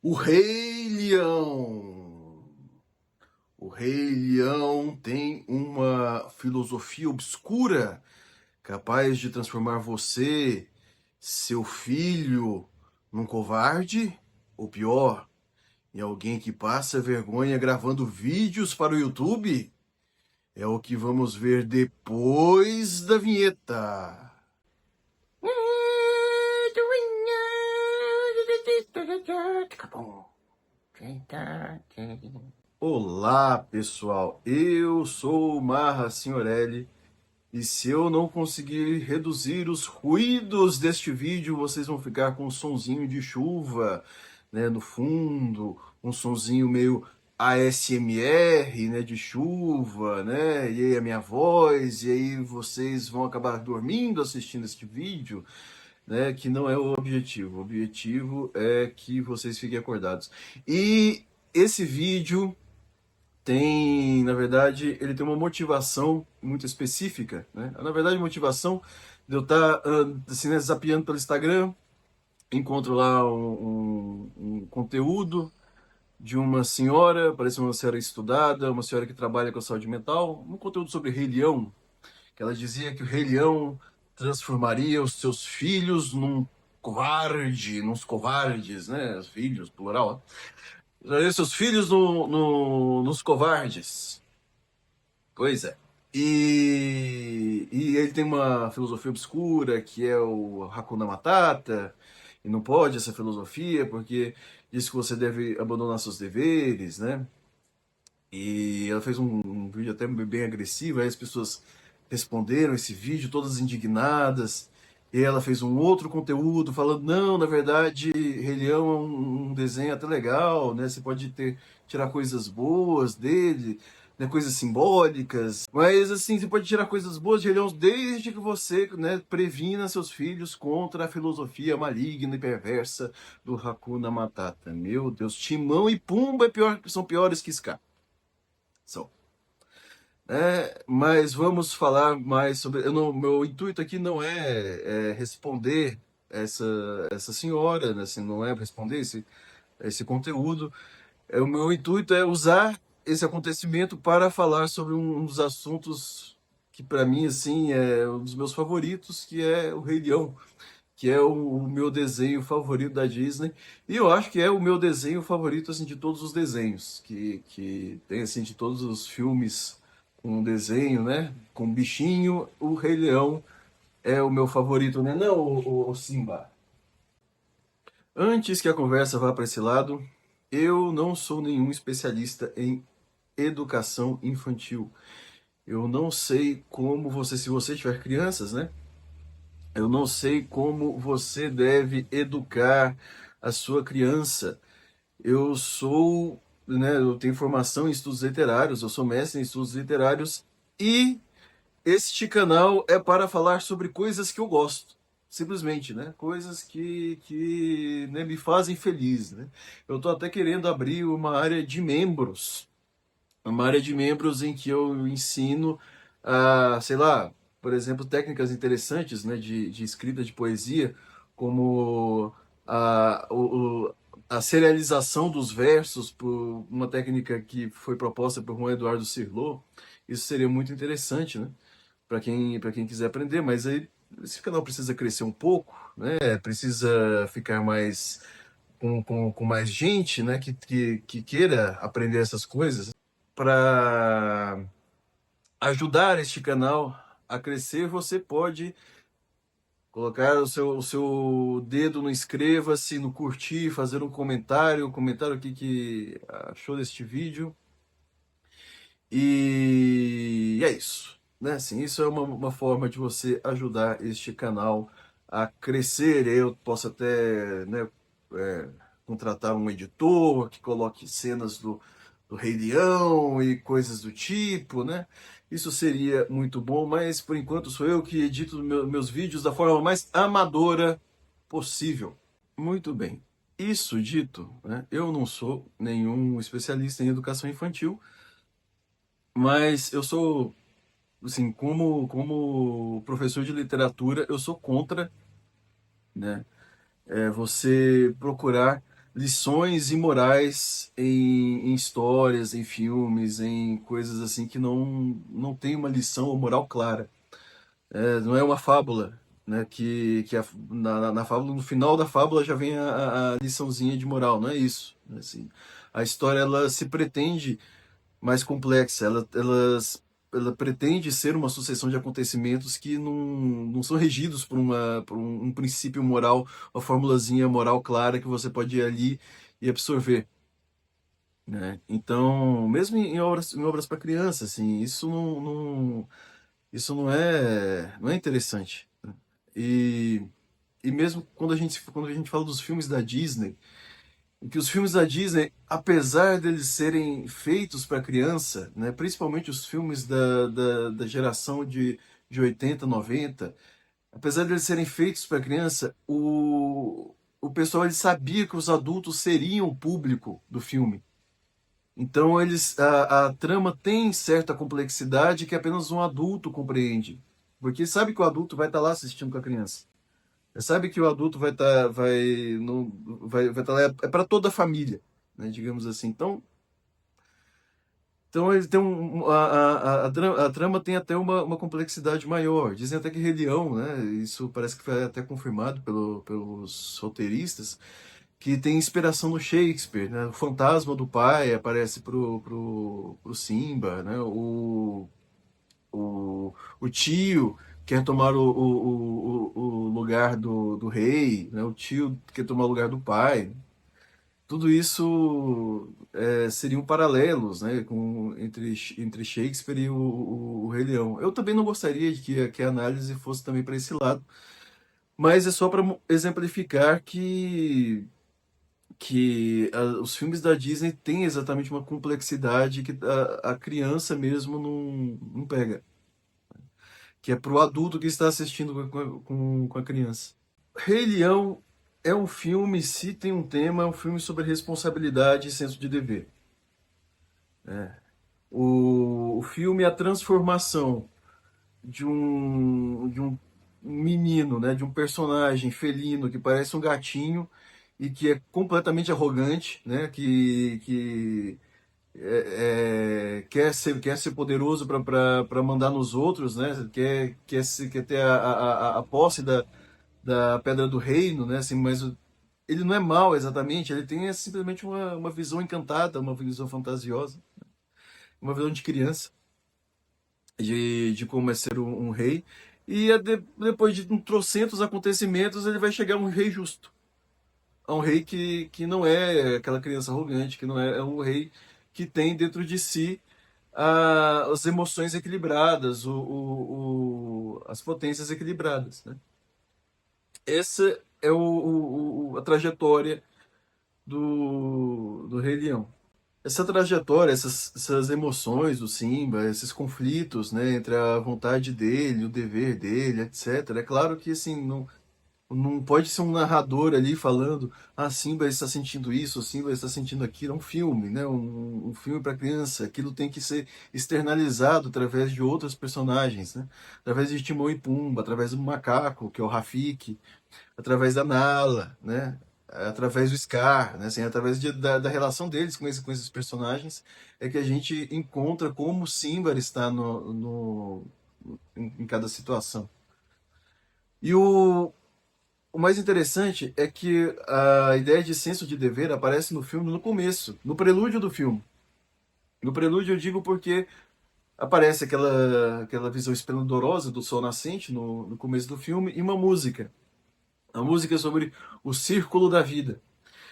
O Rei Leão. O Rei Leão tem uma filosofia obscura capaz de transformar você, seu filho, num covarde ou pior, em alguém que passa vergonha gravando vídeos para o YouTube. É o que vamos ver depois da vinheta. Olá, pessoal. Eu sou o Marra Signorelli e se eu não conseguir reduzir os ruídos deste vídeo, vocês vão ficar com um sonzinho de chuva, né, no fundo, um sonzinho meio ASMR, né, de chuva, né, e aí a minha voz, e aí vocês vão acabar dormindo assistindo este vídeo, né, que não é o objetivo. O objetivo é que vocês fiquem acordados. E esse vídeo tem, na verdade, ele tem uma motivação muito específica, né? Na verdade, a motivação de eu estar assim, né, zapeando pelo Instagram, encontro lá um conteúdo de uma senhora, parece uma senhora estudada, uma senhora que trabalha com a saúde mental, um conteúdo sobre Rei Leão, que ela dizia que o Rei Leão transformaria os seus filhos num covarde, nos covardes, né? Os filhos, plural. Transformaria seus filhos nos covardes. Pois é. E ele tem uma filosofia obscura que é o Hakuna Matata, e não pode essa filosofia porque diz que você deve abandonar seus deveres, né? E ela fez um vídeo até bem agressivo, aí as pessoas responderam esse vídeo todas indignadas, e ela fez um outro conteúdo falando, não, na verdade, Rei Leão é um desenho até legal, né? Você pode tirar coisas boas dele, né? Coisas simbólicas, mas assim, você pode tirar coisas boas de Rei Leão desde que você, né, previna seus filhos contra a filosofia maligna e perversa do Hakuna Matata. Meu Deus, Timão e Pumba são piores que Scar. São. Mas vamos falar mais sobre. Meu intuito aqui não é responder essa senhora, né? Assim, não é responder esse conteúdo. O meu intuito é usar esse acontecimento para falar sobre um dos assuntos que, para mim, assim, é um dos meus favoritos, que é o Rei Leão, que é o meu desenho favorito da Disney. E eu acho que é o meu desenho favorito, assim, de todos os desenhos que tem, assim, de todos os filmes com desenho, né? Com bichinho, o Rei Leão é o meu favorito, né? Não, o Simba. Antes que a conversa vá para esse lado, eu não sou nenhum especialista em educação infantil. Eu não sei como você, se você tiver crianças, né? Eu não sei como você deve educar a sua criança. Eu sou, né, eu tenho formação em estudos literários, eu sou mestre em estudos literários e este canal é para falar sobre coisas que eu gosto. Simplesmente, né? Coisas que né, me fazem feliz, né? Eu tô até querendo abrir uma área de membros em que eu ensino a, sei lá, por exemplo, técnicas interessantes, né, de escrita de poesia, como a serialização dos versos por uma técnica que foi proposta por Juan Eduardo Cirlot. Isso seria muito interessante, né, para quem quiser aprender, mas aí esse canal precisa crescer um pouco, né, precisa ficar mais com mais gente, né, que queira aprender essas coisas para ajudar este canal a crescer. Você pode colocar o seu dedo no inscreva-se, no curtir, fazer um comentário o que achou deste vídeo. E é isso, né? Assim, isso é uma forma de você ajudar este canal a crescer. Eu posso até, né, é, contratar um editor que coloque cenas do Rei Leão e coisas do tipo, né? Isso seria muito bom, mas por enquanto sou eu que edito meus vídeos da forma mais amadora possível. Muito bem. Isso dito, né, eu não sou nenhum especialista em educação infantil, mas eu sou, assim, como professor de literatura, eu sou contra, né, você procurar lições imorais em histórias, em filmes, em coisas assim que não tem uma lição ou moral clara. Não é uma fábula, né? Na fábula, no final da fábula já vem a liçãozinha de moral, não é isso. Assim, a história ela se pretende mais complexa, ela pretende ser uma sucessão de acontecimentos que não são regidos por um princípio moral, uma formulazinha moral clara que você pode ir ali e absorver, né? Então, mesmo em obras para criança, assim, isso não é interessante. E, e mesmo quando a gente fala dos filmes da Disney, que os filmes da Disney, apesar deles serem feitos para criança, né, principalmente os filmes da geração de 80, 90, apesar deles serem feitos para criança, o pessoal ele sabia que os adultos seriam o público do filme. Então a trama tem certa complexidade que apenas um adulto compreende. Porque sabe que o adulto vai estar lá assistindo com a criança. Sabe que o adulto vai estar vai, não, vai tá lá, é para toda a família, né, digamos assim. Então ele tem a trama tem até uma complexidade maior. Dizem até que Rei Leão, né, isso parece que foi até confirmado pelos roteiristas, que tem inspiração no Shakespeare, né? O fantasma do pai aparece pro Simba, né? O tio quer tomar o lugar do rei, né? O tio quer tomar o lugar do pai. Tudo isso seriam paralelos, né, entre Shakespeare e o Rei Leão. Eu também não gostaria de que a análise fosse também para esse lado, mas é só para exemplificar que os filmes da Disney têm exatamente uma complexidade que a criança mesmo não pega, que é para o adulto que está assistindo com a criança. Rei Leão é um filme, se tem um tema, é um filme sobre responsabilidade e senso de dever. O filme é a transformação de um menino, né, de um personagem felino que parece um gatinho e que é completamente arrogante, né, que quer ser poderoso para mandar nos outros, né, quer ter a posse da Pedra do Reino, né, assim, mas ele não é mau exatamente, ele tem simplesmente uma visão encantada, uma visão fantasiosa, uma visão de criança de como é ser um rei. E depois de trocentos acontecimentos, ele vai chegar a um rei justo. A um rei que não é aquela criança arrogante, que não é um rei que tem dentro de si as emoções equilibradas, as potências equilibradas, né? Essa é a trajetória do Rei Leão. Essa trajetória, essas emoções do Simba, esses conflitos, né, entre a vontade dele, o dever dele, etc. É claro que assim não pode ser um narrador ali falando, Simba está sentindo isso, Simba está sentindo aquilo. É um filme, né, um filme para criança. Aquilo tem que ser externalizado através de outros personagens, né, através de Timão e Pumba, através do macaco, que é o Rafiki, através da Nala, né? Através do Scar, né? Assim, através da relação deles com esses personagens, é que a gente encontra como o Simba está em cada situação. E o mais interessante é que a ideia de senso de dever aparece no filme no começo, no prelúdio do filme. No prelúdio eu digo porque aparece aquela visão esplendorosa do sol nascente no começo do filme e uma música. A música é sobre o círculo da vida.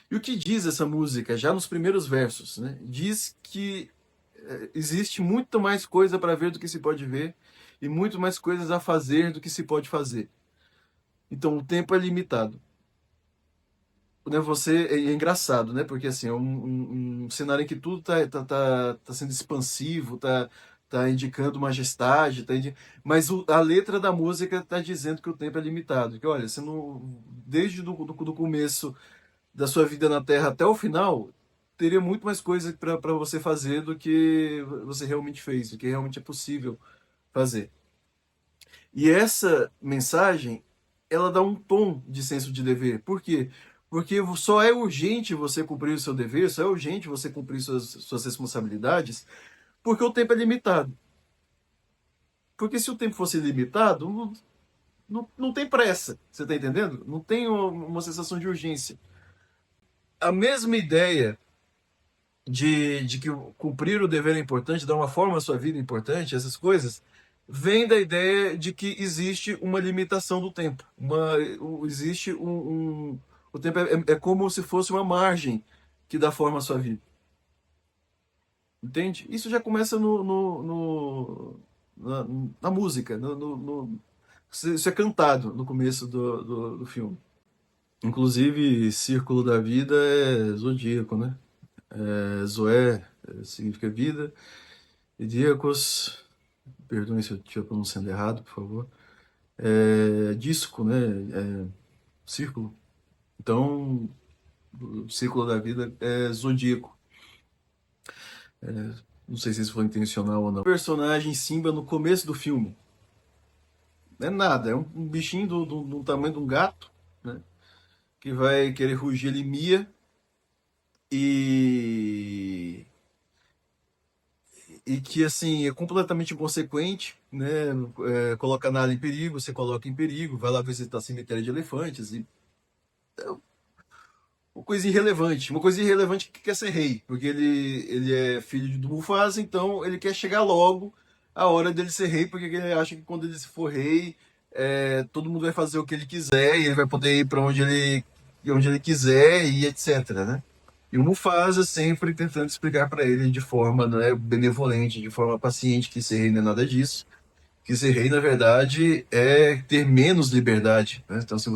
E o que diz essa música, já nos primeiros versos, né? Diz que existe muito mais coisa para ver do que se pode ver e muito mais coisas a fazer do que se pode fazer. Então o tempo é limitado. Né, é engraçado, né? Porque assim, é um cenário em que tudo tá sendo expansivo, tá indicando majestade, mas a letra da música está dizendo que o tempo é limitado. Que olha, você não, desde do começo da sua vida na Terra até o final, teria muito mais coisa para você fazer do que você realmente fez, do que realmente é possível fazer. E essa mensagem, ela dá um tom de senso de dever. Por quê? Porque só é urgente você cumprir o seu dever, só é urgente você cumprir suas responsabilidades, porque o tempo é limitado. Porque se o tempo fosse limitado, não tem pressa, você está entendendo? Não tem uma sensação de urgência. A mesma ideia de que cumprir o dever é importante, dar uma forma à sua vida é importante, essas coisas, vem da ideia de que existe uma limitação do tempo. Existe o tempo é como se fosse uma margem que dá forma à sua vida. Entende? Isso já começa na, na música. Isso é cantado no começo do filme. Inclusive, Círculo da Vida é zodíaco, né? Zoé significa vida. E Díacos, perdoe se eu estiver pronunciando errado, por favor. Disco, né? Círculo. Então, o círculo da vida é zodíaco. Não sei se isso foi intencional ou não. O personagem Simba no começo do filme. Não é nada, é um bichinho do tamanho de um gato, né? Que vai querer rugir, ele mia e que assim é completamente inconsequente, né? Coloca a Nala em perigo, você coloca em perigo, vai lá visitar cemitério de elefantes e uma coisa irrelevante que quer ser rei, porque ele é filho do Mufasa, então ele quer chegar logo a hora dele ser rei, porque ele acha que quando ele for rei, todo mundo vai fazer o que ele quiser e ele vai poder ir para onde ele quiser e etc, né? E o Mufasa sempre tentando explicar para ele de forma, né, benevolente, de forma paciente, que ser rei não é nada disso. Que ser rei, na verdade, é ter menos liberdade, né? Então, se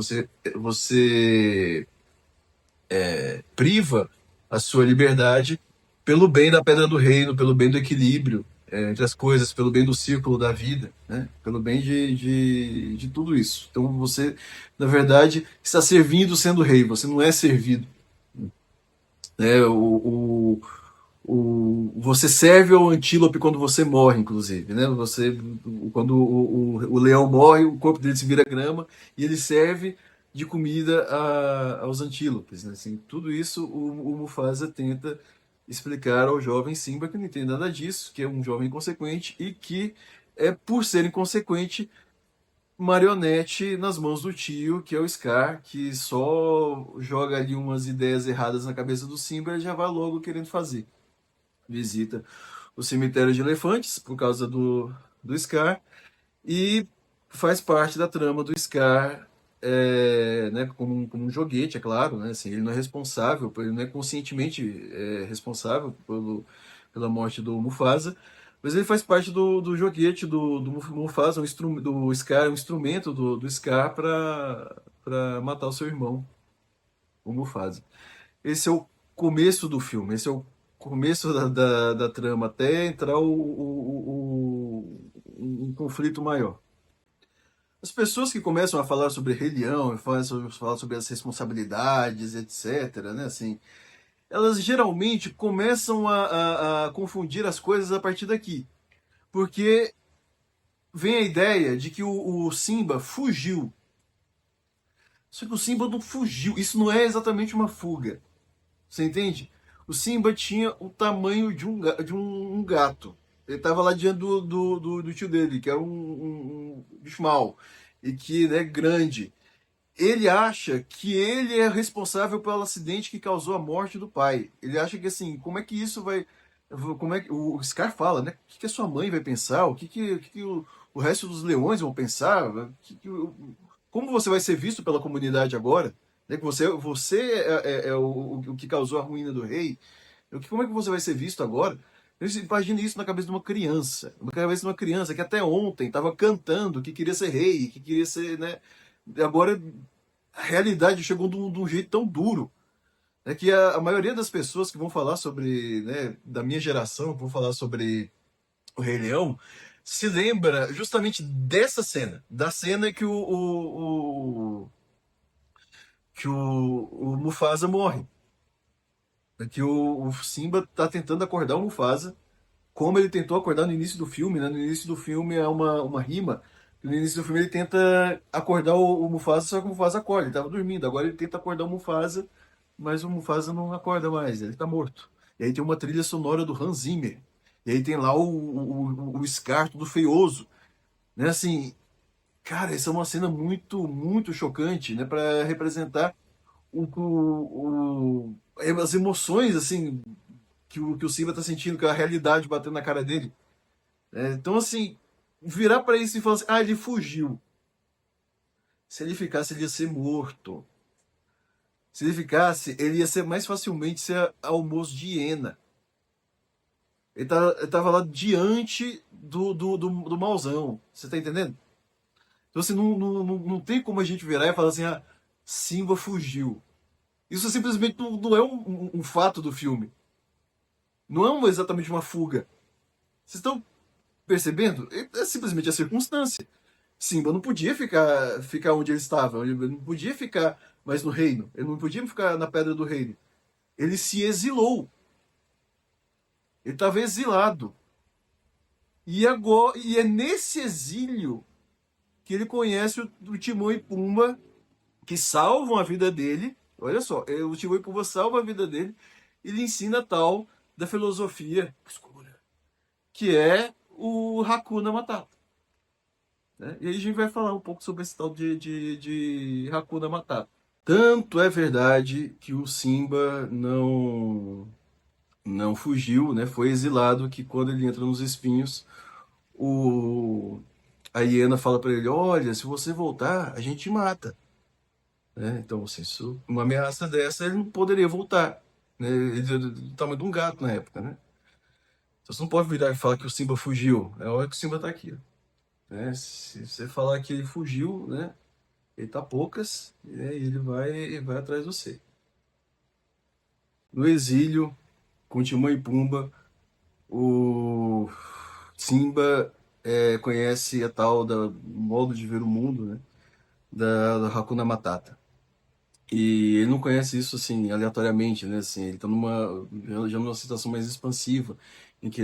você priva a sua liberdade pelo bem da Pedra do Reino, pelo bem do equilíbrio entre as coisas, pelo bem do círculo da vida, né? Pelo bem de tudo isso. Então, você, na verdade, está servindo sendo rei, você não é servido, né? Você serve ao antílope quando você morre, inclusive, né? Quando o leão morre, o corpo dele se vira grama e ele serve de comida aos antílopes, né? Assim, tudo isso o Mufasa tenta explicar ao jovem Simba que não entende nada disso, que é um jovem inconsequente e que por ser inconsequente, marionete nas mãos do tio, que é o Scar, que só joga ali umas ideias erradas na cabeça do Simba e já vai logo querendo fazer. Visita o cemitério de elefantes por causa do Scar e faz parte da trama do Scar, né, como um joguete, é claro, né, assim, ele não é responsável, ele não é conscientemente responsável pela morte do Mufasa, mas ele faz parte do joguete do Mufasa, do Scar, um instrumento do Scar para matar o seu irmão, o Mufasa. Esse é o começo do filme, esse é o começo da trama, até entrar um conflito maior. As pessoas que começam a falar sobre Rei Leão, falar sobre as responsabilidades, etc., né, assim, elas geralmente começam a confundir as coisas a partir daqui. Porque vem a ideia de que o Simba fugiu. Só que o Simba não fugiu. Isso não é exatamente uma fuga. Você entende? O Simba tinha o tamanho de um gato. Ele estava lá diante do tio dele, que era um bicho mau. E que é grande. Ele acha que ele é responsável pelo acidente que causou a morte do pai. Ele acha que assim, como é que isso vai. Como é que o Scar fala, né? O que a sua mãe vai pensar? O que o resto dos leões vão pensar? Como você vai ser visto pela comunidade agora? Né? Que você é o que causou a ruína do rei. Como é que você vai ser visto agora? Imagina isso na cabeça de uma criança. Na cabeça de uma criança que até ontem estava cantando que queria ser rei, que queria ser, né? Agora a realidade chegou de um jeito tão duro. É que a maioria das pessoas que vão falar sobre, né, da minha geração, que vão falar sobre o Rei Leão, se lembra justamente dessa cena, da cena que o Mufasa morre. É que o Simba tá tentando acordar o Mufasa, como ele tentou acordar no início do filme, né? No início do filme é uma rima No início do filme ele tenta acordar o Mufasa, só que o Mufasa acorda, ele tava dormindo. Agora ele tenta acordar o Mufasa, mas o Mufasa não acorda mais, ele tá morto. E aí tem uma trilha sonora do Hans Zimmer. E aí tem lá o Scar todo feioso, né? Assim, cara, essa é uma cena muito, muito chocante, né? Para representar as emoções, assim, que o Simba tá sentindo, que a realidade batendo na cara dele. Então, assim, virar para isso e falar assim, ah, ele fugiu. Se ele ficasse, ele ia ser morto. Se ele ficasse, ele ia ser mais facilmente ser almoço de hiena. Ele tava lá diante do mauzão. Você tá entendendo? Então, assim, não tem como a gente virar e falar assim, ah, Simba fugiu. Isso simplesmente não é um fato do filme. Não é exatamente uma fuga. Vocês estão percebendo? É simplesmente a circunstância. Simba não podia ficar onde ele estava. Ele não podia ficar mais no reino. Ele não podia ficar na Pedra do Reino. Ele se exilou. Ele estava exilado. E é nesse exílio que ele conhece o Timão e Pumba, que salvam a vida dele. Olha só, o Timão e Pumba salva a vida dele e lhe ensina a tal da filosofia escura, que é o Hakuna Matata. Né? E aí a gente vai falar um pouco sobre esse tal de Hakuna Matata. Tanto é verdade que o Simba não fugiu, né? Foi exilado, que quando ele entra nos espinhos, a hiena fala para ele, olha, se você voltar, a gente te mata. Né? Então, assim, uma ameaça dessa, ele não poderia voltar. Né? Ele era do tamanho de um gato na época, né? Então você não pode virar e falar que o Simba fugiu. É a hora que o Simba tá aqui. Né? Se você falar que ele fugiu, né? Ele tá poucas, né? E ele vai atrás de você. No exílio, com Timão e Pumba, o Simba conhece a tal da modo de ver o mundo, né? Da Hakuna Matata. E ele não conhece isso assim aleatoriamente, né? Assim, ele tá já numa situação mais expansiva, em que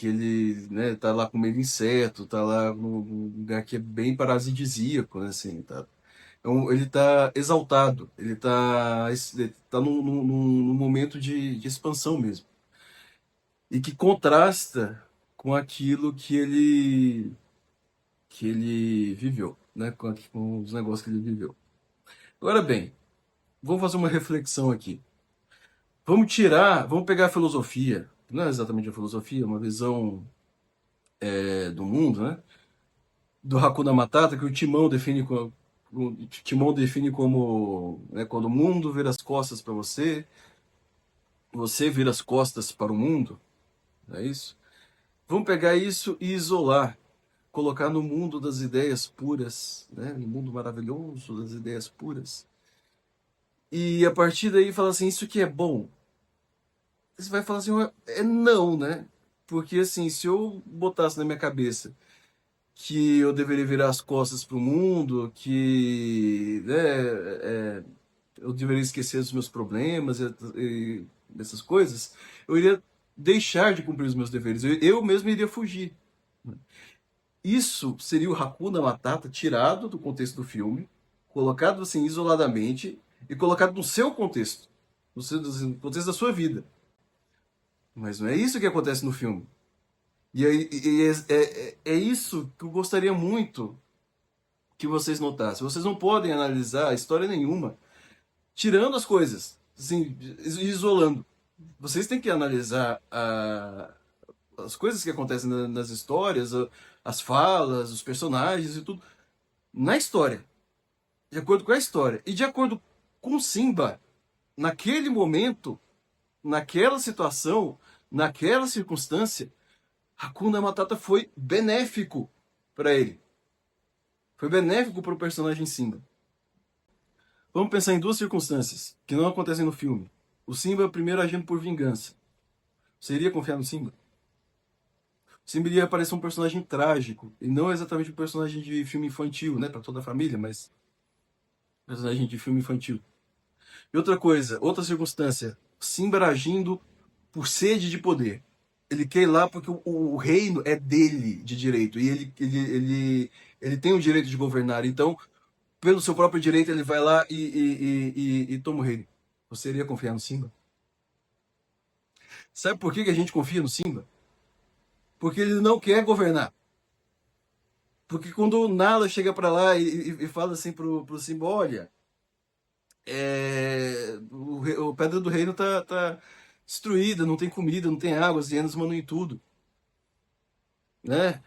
ele, né, tá lá comendo inseto, tá lá num lugar que é bem paradisíaco, né? Assim, tá. Então, ele tá exaltado, ele tá num momento de expansão mesmo. E que contrasta com aquilo que ele viveu, né? Com os negócios que ele viveu. Agora bem, vamos fazer uma reflexão aqui. Vamos pegar a filosofia, não é exatamente a filosofia, uma visão do mundo, né? Do Hakuna Matata, que o Timão define como, né, quando o mundo vira as costas para você, você vira as costas para o mundo, não é isso? Vamos pegar isso e isolar, colocar no mundo das ideias puras, né? No mundo maravilhoso das ideias puras. E a partir daí falar assim, isso que é bom. Você vai falar assim, não, né? Porque assim, se eu botasse na minha cabeça que eu deveria virar as costas para o mundo, que né, eu deveria esquecer dos meus problemas e essas coisas, eu iria deixar de cumprir os meus deveres. Eu mesmo iria fugir. Isso seria o Hakuna Matata tirado do contexto do filme, colocado assim isoladamente e colocado no seu contexto, no contexto da sua vida. Mas não é isso que acontece no filme. E aí, é isso que eu gostaria muito que vocês notassem. Vocês não podem analisar história nenhuma tirando as coisas, assim, isolando. Vocês têm que analisar as coisas que acontecem nas histórias, as falas, os personagens e tudo, na história, de acordo com a história. E de acordo com Simba, naquele momento, naquela situação, naquela circunstância, Hakuna Matata foi benéfico para ele. Foi benéfico para o personagem Simba. Vamos pensar em duas circunstâncias que não acontecem no filme. O Simba primeiro agindo por vingança. Você iria confiar no Simba? O Simba iria parecer um personagem trágico, e não exatamente um personagem de filme infantil, né, para toda a família, mas um personagem de filme infantil. E outra coisa, outra circunstância, Simba agindo por sede de poder. Ele quer ir lá porque o reino é dele de direito. E ele tem o direito de governar. Então, pelo seu próprio direito, ele vai lá e toma o reino. Você iria confiar no Simba? Sabe por que a gente confia no Simba? Porque ele não quer governar. Porque quando o Nala chega pra lá e fala assim pro Simba, olha, o Pedra do Reino tá destruída, não tem comida, não tem água, as hienas mandam em tudo, né?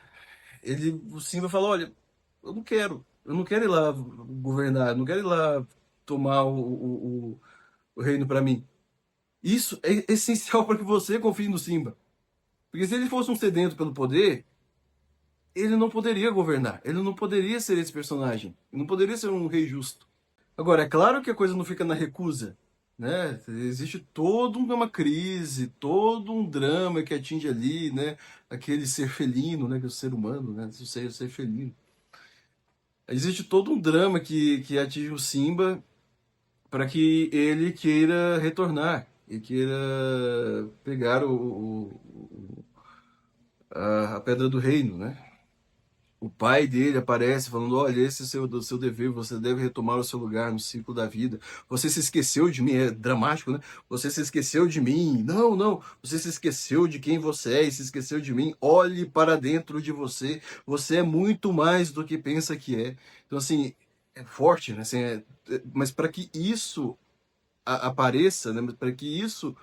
O Simba fala, olha, eu não quero ir lá governar, eu não quero ir lá tomar o reino pra mim. Isso é essencial para que você confie no Simba. Porque se ele fosse um sedento pelo poder, ele não poderia governar, ele não poderia ser esse personagem, ele não poderia ser um rei justo. Agora, é claro que a coisa não fica na recusa, né? Existe toda uma crise, todo um drama que atinge ali, né? Aquele ser felino, né? Que é o ser humano, né? O ser felino. Existe todo um drama que atinge o Simba para que ele queira retornar e queira pegar a Pedra do Reino, né? O pai dele aparece falando: olha, esse é o seu dever, você deve retomar o seu lugar no ciclo da vida. Você se esqueceu de mim, é dramático, né? Você se esqueceu de mim. Não, não, você se esqueceu de quem você é e se esqueceu de mim. Olhe para dentro de você. Você é muito mais do que pensa que é. Então, assim, é forte, né? Assim, mas para que isso apareça, né? Para que isso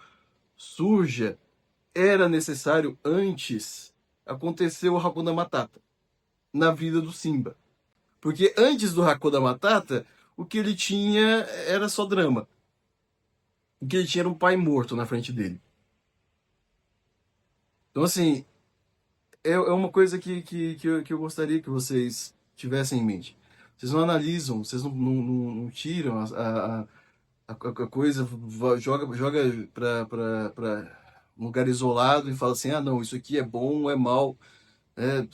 surja, era necessário antes acontecer o Hakuna Matata na vida do Simba. Porque antes do Hakuna Matata, o que ele tinha era só drama. O que ele tinha era um pai morto na frente dele. Então, assim, é uma coisa que eu gostaria que vocês tivessem em mente. Vocês não analisam, vocês não tiram a coisa, joga para um lugar isolado e fala assim: ah, não, isso aqui é bom ou é mal, é,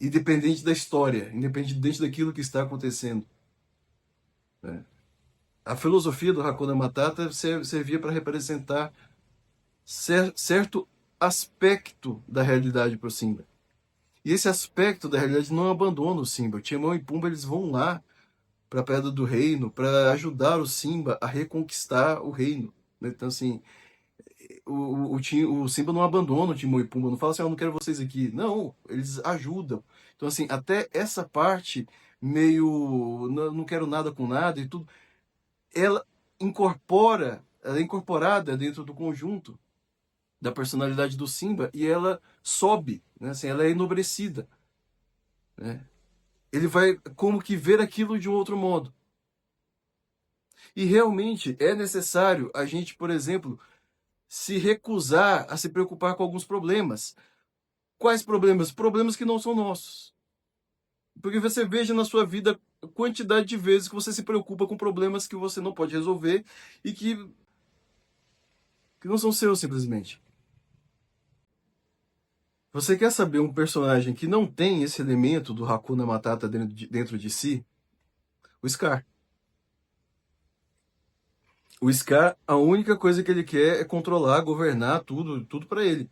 independente da história, independente daquilo que está acontecendo, né? A filosofia do Hakuna Matata servia para representar certo aspecto da realidade para o Simba. E esse aspecto da realidade não abandona o Simba. Timão e Pumba eles vão lá para a Pedra do Reino para ajudar o Simba a reconquistar o reino, né? Então, assim, o Simba não abandona o Timão e Pumba, não fala assim: eu não quero vocês aqui. Não, eles ajudam. Então, assim, até essa parte meio não quero nada com nada e tudo, ela é incorporada dentro do conjunto da personalidade do Simba e ela sobe, né? Assim, ela é enobrecida, né? Ele vai como que ver aquilo de um outro modo. E realmente é necessário a gente, por exemplo, se recusar a se preocupar com alguns problemas. Quais problemas? Problemas que não são nossos. Porque você veja na sua vida a quantidade de vezes que você se preocupa com problemas que você não pode resolver e que não são seus simplesmente. Você quer saber um personagem que não tem esse elemento do Hakuna Matata dentro de si? O Scar. O Scar, a única coisa que ele quer é controlar, governar tudo para ele.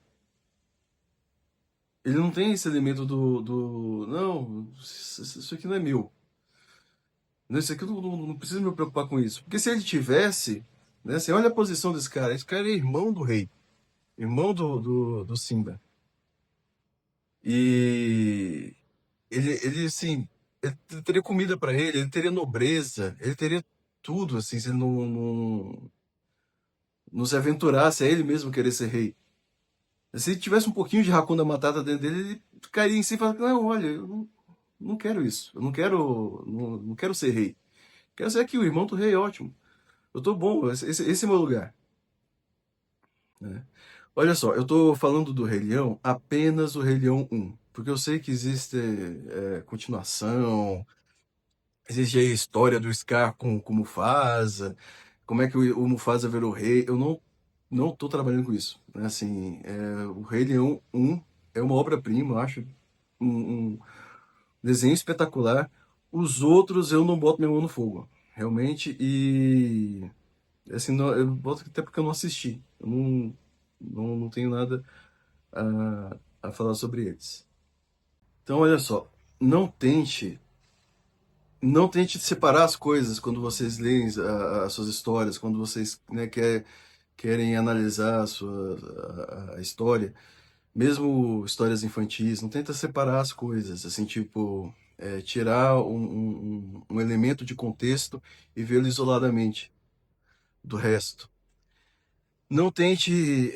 Ele não tem esse elemento não, isso aqui não é meu. Não, isso aqui eu não preciso me preocupar com isso. Porque se ele tivesse, né, você olha a posição desse cara. Esse cara é irmão do rei, irmão do Simba. E ele assim, ele teria comida para ele teria nobreza, ele teria tudo, assim, se ele não se aventurasse a ele mesmo querer ser rei. Se ele tivesse um pouquinho de Hakuna Matata dentro dele, ele cairia em si e falaria: não, olha, eu não quero isso, eu não quero ser rei. Quero ser aqui o irmão do rei, ótimo. Eu tô bom, esse é o meu lugar, né? Olha só, eu tô falando do Rei Leão, apenas o Rei Leão 1, porque eu sei que existe continuação, existe a história do Scar com o Mufasa, como é que o Mufasa virou rei. Eu não tô trabalhando com isso, né? Assim, o Rei Leão 1 é uma obra-prima, eu acho um desenho espetacular. Os outros eu não boto minha mão no fogo, realmente, e assim, eu boto até porque eu não assisti. Eu não tenho nada a falar sobre eles. Então, olha só, não tente, não tente separar as coisas quando vocês leem as suas histórias, quando vocês, né, querem analisar a história, mesmo histórias infantis, não tenta separar as coisas, assim, tipo, tirar um elemento de contexto e vê-lo isoladamente do resto. Não tente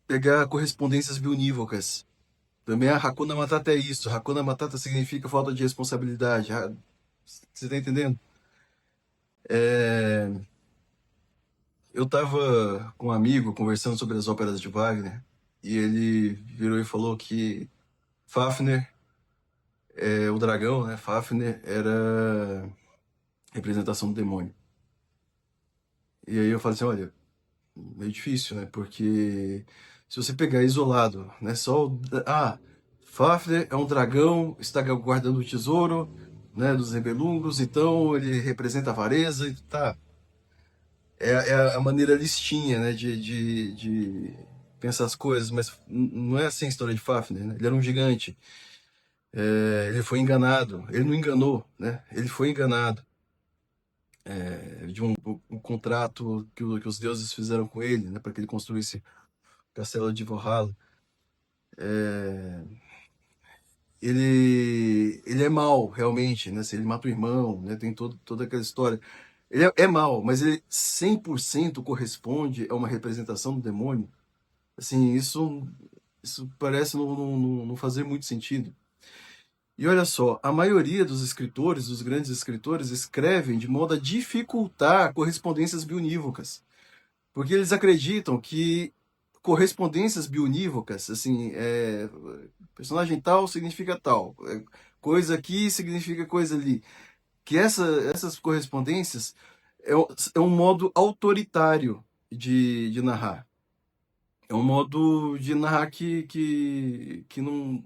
pegar correspondências bionívocas. Também a Hakuna Matata é isso. Hakuna Matata significa falta de responsabilidade. Você tá entendendo? É, eu tava com um amigo conversando sobre as óperas de Wagner e ele virou e falou que Fafner, o dragão, né? Fafner era representação do demônio. E aí eu falei assim, olha, meio difícil, né? Porque se você pegar isolado, né? Fafner é um dragão, está guardando o tesouro, né? Dos Nibelungos, então ele representa a avareza e tá. É a maneira listinha, né? De pensar as coisas, mas não é assim a história de Fafner, né? Ele era um gigante, ele foi enganado, ele não enganou, né? Ele foi enganado de um contrato que os deuses fizeram com ele, né? Para que ele construísse o castelo de Valhalla. Ele é mau, realmente, né? Se ele mata o irmão, né? Tem toda aquela história. Ele é mau, mas ele 100% corresponde a uma representação do demônio. Assim, isso parece não fazer muito sentido. E olha só, a maioria dos escritores, dos grandes escritores, escrevem de modo a dificultar correspondências bionívocas. Porque eles acreditam que correspondências bionívocas, assim, personagem tal significa tal, coisa aqui significa coisa ali. Que essas correspondências é um modo autoritário de narrar. É um modo de narrar que não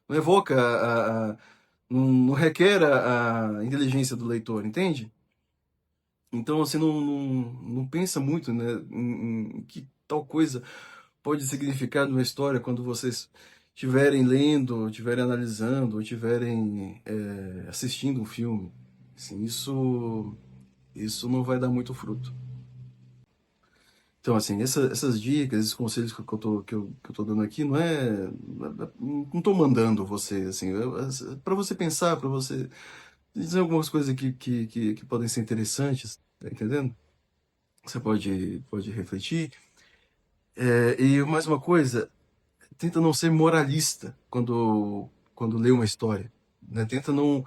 evoca, não requer a inteligência do leitor, entende? Então você não pensa muito, né, em que tal coisa pode significar numa história quando vocês estiverem lendo, estiverem analisando, ou estiverem assistindo um filme. Assim, isso não vai dar muito fruto. Então, assim, essas dicas, esses conselhos que eu tô dando aqui, não tô mandando você, assim, para você pensar, para você dizer algumas coisas que podem ser interessantes, tá entendendo? Você pode refletir. E mais uma coisa, tenta não ser moralista quando lê uma história, né? Tenta não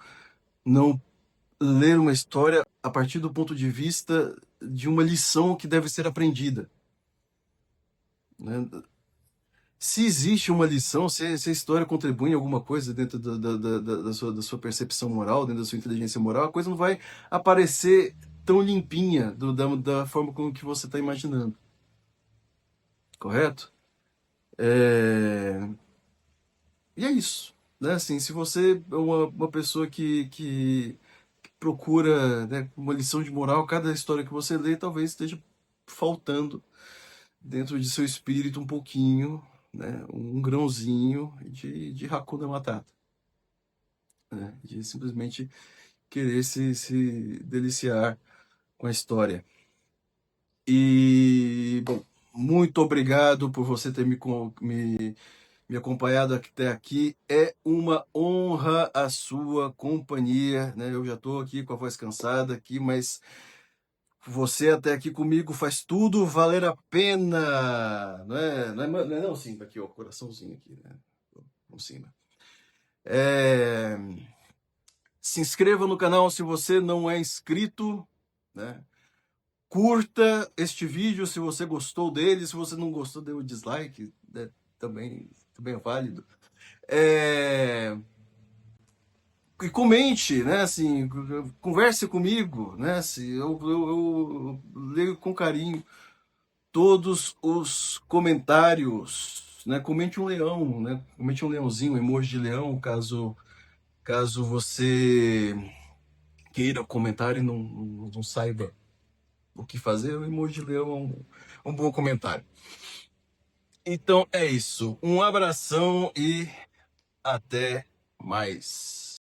ler uma história a partir do ponto de vista de uma lição que deve ser aprendida, né? Se existe uma lição, se a história contribui em alguma coisa dentro da sua percepção moral, dentro da sua inteligência moral, a coisa não vai aparecer tão limpinha da forma como que você está imaginando, correto? É, E é isso, né? Assim, se você é uma pessoa que procura, né, uma lição de moral, cada história que você lê talvez esteja faltando dentro de seu espírito um pouquinho, né, um grãozinho de Hakuna Matata, né, de simplesmente querer se deliciar com a história. E, bom, muito obrigado por você ter me acompanhado até aqui. É uma honra a sua companhia, né? Eu já estou aqui com a voz cansada aqui, mas você até aqui comigo faz tudo valer a pena, não é? Não, Simba, aqui, ó, coraçãozinho aqui, né? Vamos Simba. É... Se inscreva no canal se você não é inscrito, né? Curta este vídeo se você gostou dele, se você não gostou, dê o dislike, né? Também é válido. É... E comente, né, assim, converse comigo, né, assim, eu leio com carinho todos os comentários, né, comente um leão, né, comente um leãozinho, um emoji de leão, caso você queira comentar e não saiba o que fazer, o emoji de leão é um bom comentário. Então é isso. Um abração e até mais.